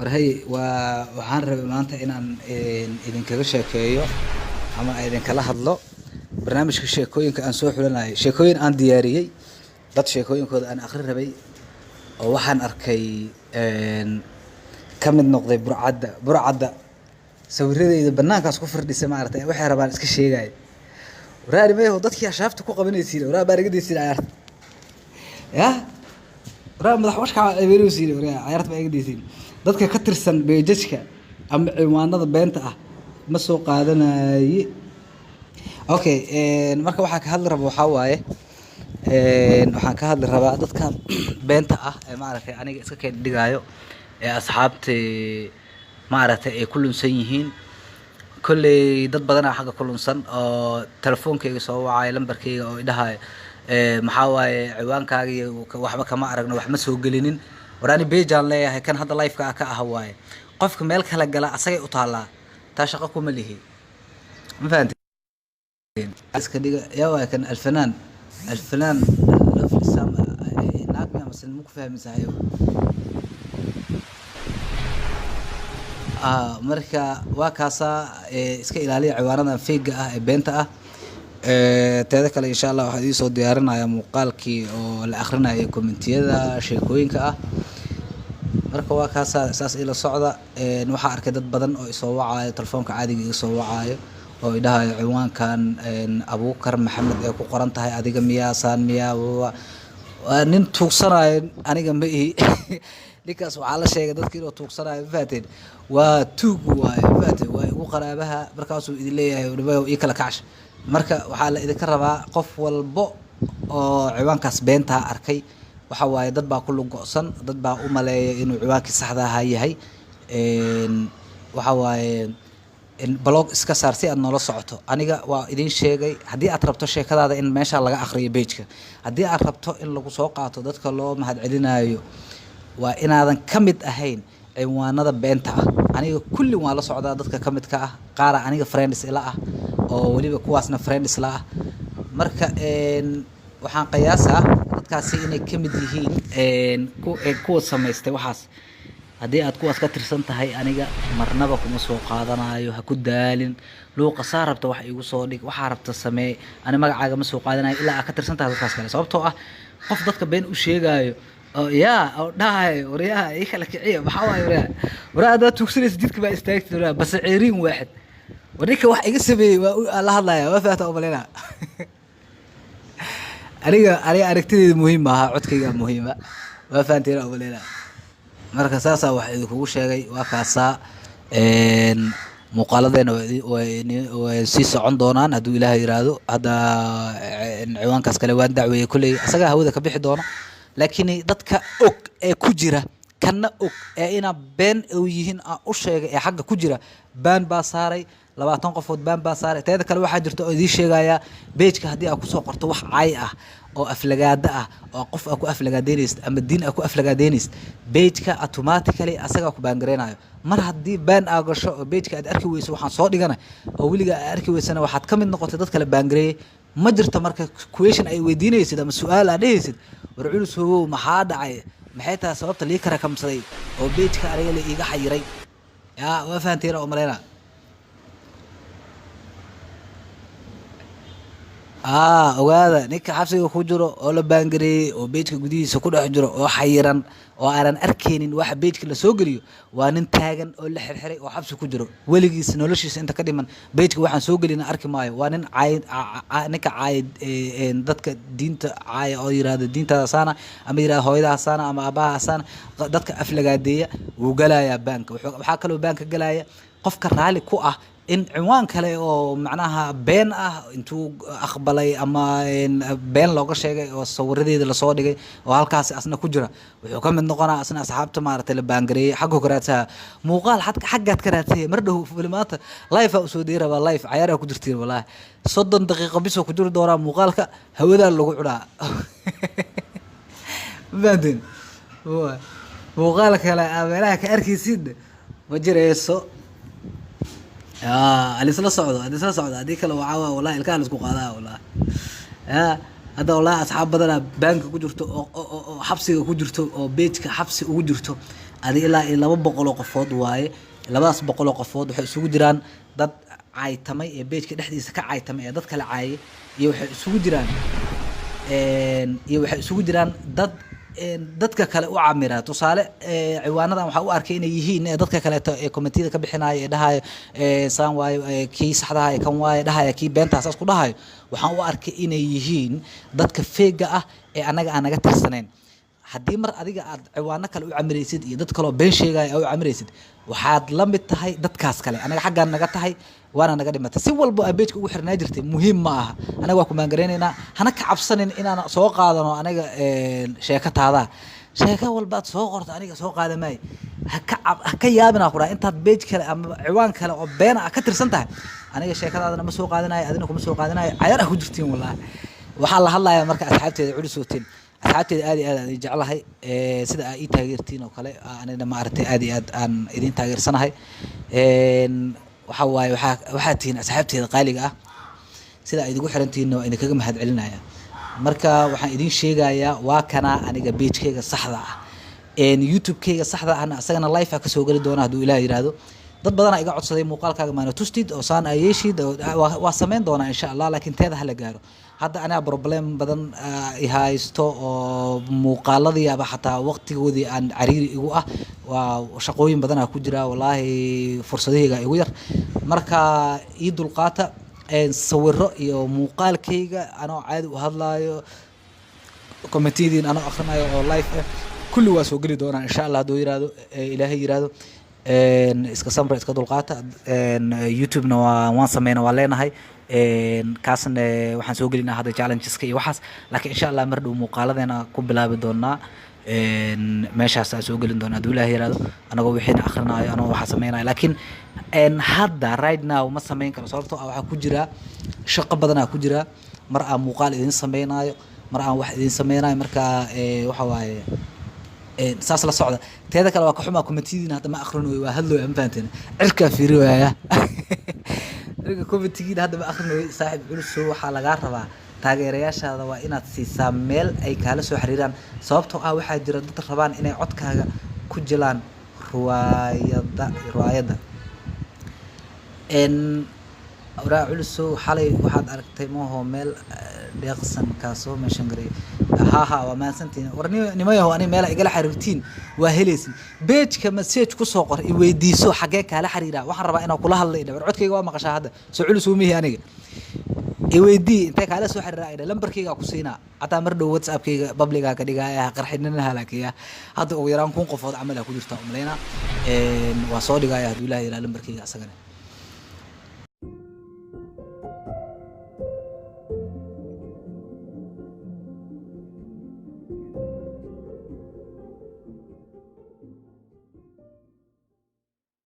warhay waxaan rabay maanta inaan idinkaga sheekeeyo ama idinkala hadlo barnaamijka sheekooyinka aan soo xulanayo sheekooyin aan diyaariyey dad sheekooyinkooda aan akhrin rabay oo waxaan arkay ka mid noqday burcadda sawiradeeda banaankaas ku firdhisay maaragtay waxay rabaan iska sheegay waraari mayo dadkii ashaafta ku qabanaysiin waraa baarigadaysiin ayarta ya waraa madax washka aybeeraysiin waraa ayarta baarigadaysiin dadka ka tirsan beejajka ama ciwaanada beenta ah ma soo qaadanaaye okay marka waxaan ka hadli rabaa waxaa waaye waxaan ka hadli rabaa dadka beenta ah ee maaragtay aniga iska keen dhigaayo ee asxaabtay maaragtay ay ku lunsan yihiin kolley dad badan ah xagga ku lunsan oo telefoonkayga soo wacay lambarkayga oo idhahay maxaa waaye ciwaankaaga iyo waxba kama aragno wax ma soo gelinin waraani beejaan leeyahay kan hadda live-ka ah ka ah waaye qofka meel kala gala asagay u taallaa taa shaqo kuma lihi ma fahanteen iska dhiga yaa waay kan alfanaan lafisam naagmi ama sin muku fahmisahayo marka waa kaasaa iska ilaaliya ciwaanadan feyga ah ee beenta ah teeda kale insha allah waxaan idin soo diyaarinayaa muuqaalkii oo la akhrinayo kommentiyada sheekooyinka ah marka waa kaasaa saas ila socda waxaa arkay dad badan oo isoo wacaayo telefoonka caadiga iga soo wacaayo oo idhahayo ciwaankan abuukar maxamed ee ku qoran tahay adiga miyaasaan miyaa waa nin tuugsanayo aniga ma ihi ninkaas waxaa la sheegay dadka inuu tuugsanayo ma fahateen waa tuug waaye ma fahateen waa igu qaraabaha markaasuu idin leeyahay dhibayo ii kala kacsha marka waxaa la idinka rabaa qof walbo oo ciwaankaas beentaa arkay waxa waaye dad baa ku lugo'san dad baa u maleeya inuu ciwaankii saxda ahaa yahay waxa waaye blog iska saar si aad noola socoto aniga waa idin sheegay haddii aad rabto sheekadaada in meesha laga akhriyo pageka haddii aad rabto in lagu soo qaato dadka loo mahadcelinayo waa inaadan ka mid ahayn ciwaanada beenta ah aniga kulli waan la socdaa dadka ka midka ah qaara aniga friends ila ah oo weliba kuwaasna friends la ah marka waxaan qiyaasaa dadkaasi inay ka mid yihiin kuwa samaystay waxaas haddii aad kuwaas ka tirsan tahay aniga marnaba kuma soo qaadanayo ha ku daalin luuqa saa rabta wax igu soo dhig waxaa rabta samee ani magacaaga ma soo qaadanayo ilaa aad ka tirsan tahay dadkaas kale sababtoo ah qof dadka been u sheegaayo oo yaa oo dhahay waryaha ii kala kiciya maxaa waaye waraa haddaad tuugsanaysa jidka baa istaagtid waraa base ceeriin waaxid warninka wax iga sameeyey waa la hadlaya waa faahta umaleyna aniga aragtideeda muhiim maaha codkayga muhiima waa fahanteena umaleyna marka saasaa wax idinkugu sheegay waa kaasaa muuqaaladeena way sii socon doonaan hadduu ilaahay yiraahdo hadda ciwaankaas kale waan dacweeyey kolley asagaa hawada ka bixi doono laakiin dadka og ee ku jira kana og ee ina been u yihiin u sheegay ee xagga ku jira baan baa saaray 20 qofood baan baa saaray teeda kale waxaa jirta oo idin sheegaya pageka haddii aad ku soo qorto wax caay ah oo aflagaada ah oo qof aad ku aflagaadeynaysid ama diin aad ku aflagaadeynaysid pageka automatically asaga ku baangareynayo mar haddii baan aa gasho oo pageka aad arki weyso waxaan soo dhigana oo weliga aad arki weysana waxaad ka mid noqotay dad kale baangareeyay ma jirto marka question ay weydiinaysid ama su'aal aad dhehaysid war culus hoogow maxaa dhacay maxay tahay sababta lii kara kamsaday oo pageka aniga la iiga xayiray yaa waa fahanteena oo maleyna ogaada ninka xabsiga ku jiro oo la baangareeyey oo pageka gudihiisa ku dhex jiro oo xayiran oo aanan arkaynin waxa pageka la soo geliyo waa nin taagan oo la xirxiray oo xabsi ku jiro weligiisa noloshiisa inta ka dhiman pageka waxaan soo gelina arki maayo waa nin ninka caayid dadka diinta caaya oo yiraahdo diintaada saana ama yiraahdo hooyadaha saana ama aabaha saana dadka aflagaadeeya wuu galayaa baanka waxaa kaloo baanka galaya qofka raali ku ah in ciwaan kale oo macnaha been ah intuu aqbalay ama been looga sheegay oo sawiradeeda la soo dhigay oo halkaas asna ku jira wuxuu ka mid noqonaa asna asxaabta maaragtay la baangareeyay xagga ku raadsaa muuqaal xaggaad ka raadsay mar dhow filmaanta live aa usoo deera waa live cayaar ku jirtiin wallahi 30 daqiiqo bisoo ku jiri doonaa muuqaalka hawada lagu cunaa baadin muuqaal kale meelaha ka arkaysid ma jirayso alisla socdo hadii kale waxaa wallahi ilkaha la isku qaadaa wallahi هذا والله أصحاب بدنا بنك كجرتو أو حبسي كجرتو أو بيت كحبسي كجرتو adi ilaa iyo 200 qofood waaye 200 qofood waxay isugu jiraan dad caaytamay ee page-ka dhexdiisa ka caaytamay ee dad kala caayay iyo waxay isugu jiraan dad dadka kale u camira tusaale ciwaanadan waxa u arkay inay yihiin dadka kale ee commentida ka bixinaya ee dhahay saan waayo kii saxda ah kan waayo dhahay kii beentaas isku dhahay waxaan u arkay inay yihiin dadka feega ah ee anaga aan naga tirsaneen haddii mar adiga aad ciwaano kale u camiraysid iyo dad kale oo been sheegaya u camiraysid waxaad la mid tahay dadkaas kale anaga xaggaan naga tahay waana naga dhimatay si walba abeejka ugu xirnaa jirtay muhiim ma aha anaga waa ku maangaraynayna hana ka cabsanin inaan soo qaadano anaga sheekataada sheeka walba aad soo qorto aniga soo qaadamay ha ka yaabina qura intaad page kale ama ciwaan kale oo been ah ka tirsan tahay aniga sheekadaadana ma soo qaadanayo adina kuma soo qaadanayo cayaar ah ku jirtiin wallahi waxaa la hadlayaa marka asxaabteeda culus wateen asxaabteeda aad iyo aad aan jeclahay sida ay taageertiin oo kale anina ma aragtay aad iyo aad aan idin taageersanahay waxa waaye waxa tiin asxaabteeda qaaliga ah sida ay idigu xirantiin oo idinkaga mahad celinaya marka waxaan idin sheegayaa waa kana aniga page-kayga saxda ah YouTube-kayga saxda ah asagana live ka soo gali doona haduu Ilaahay yiraahdo dad badan iga codsaday muuqaalkaaga maana tustid oo saan ay yeeshid waa sameyn doona insha Allah laakiin teeda hala gaaro hadda ana problem badan ihaysto oo muuqaaladii aba xataa waqtigoodii aan cariiri igu ah waa shaqooyin badan ku jira wallahi fursadahayga igu yar marka ii dulqaata sawiro iyo muuqaalkayga anoo caadi u hadlaayo commentidin anoo akhrinayo oo live ah kulli waa soo gali doona insha Allah haduu yiraahdo Ilaahay yiraahdo iska samra iska dulqaata YouTube-na waan sameeyna waa leenahay kaasna waxaan soo gelinaa hadda challenges-ka iyo waxaas laakiin insha Allah mar dhow muuqaaladeena ku bilaabi doonaa meeshaas aan soo gelin doonaa haduu Ilaahay yiraahdo anagoo wixiina akhrinayo anoo waxa sameeynayo laakiin hadda right now ma sameyn karo sababtoo ah waxa ku jira shaqo badan ku jira mar aan muuqaal idin sameynayo mar aan wax idin sameynayo marka waxa waaye saas la socda teeda kale waa ka xumaa commentidina hadda ma akhrinayo waa hadlooy aan fahanteen cirka fiiriyo riga commentidina hadda ma akhrinayo saaxiib culus waxa laga rabaa taageerayaashaada waa inaad siisaa meel ay kala soo xiriiraan sababtoo ah waxa jira dad rabaan inay codkaaga ku jilaan ruwaayada awraa culus xalay waxaad aragtay mooho meel deeqsan ka soo meeshan garay ha waa maansantiin warnimayo ani meel ay gala xiriirtiin waa helaysin page-ka message ku soo qor i weydiiso xagee kala xiriira waxaan rabaa inaan kula hadlay dhabar codkayga waa maqashaa hadda soo culus u mihi aniga i weydii intee kala soo xiriira lambarkayga ku siinaa hataa mar dhow WhatsApp-kayga public-ga ka dhigaya qarxinina halaakiya hadda ugu yaraan 1000 qofood camal ku jirta umleena waa soo dhigaya haduu Ilaahay lambarkayga asagana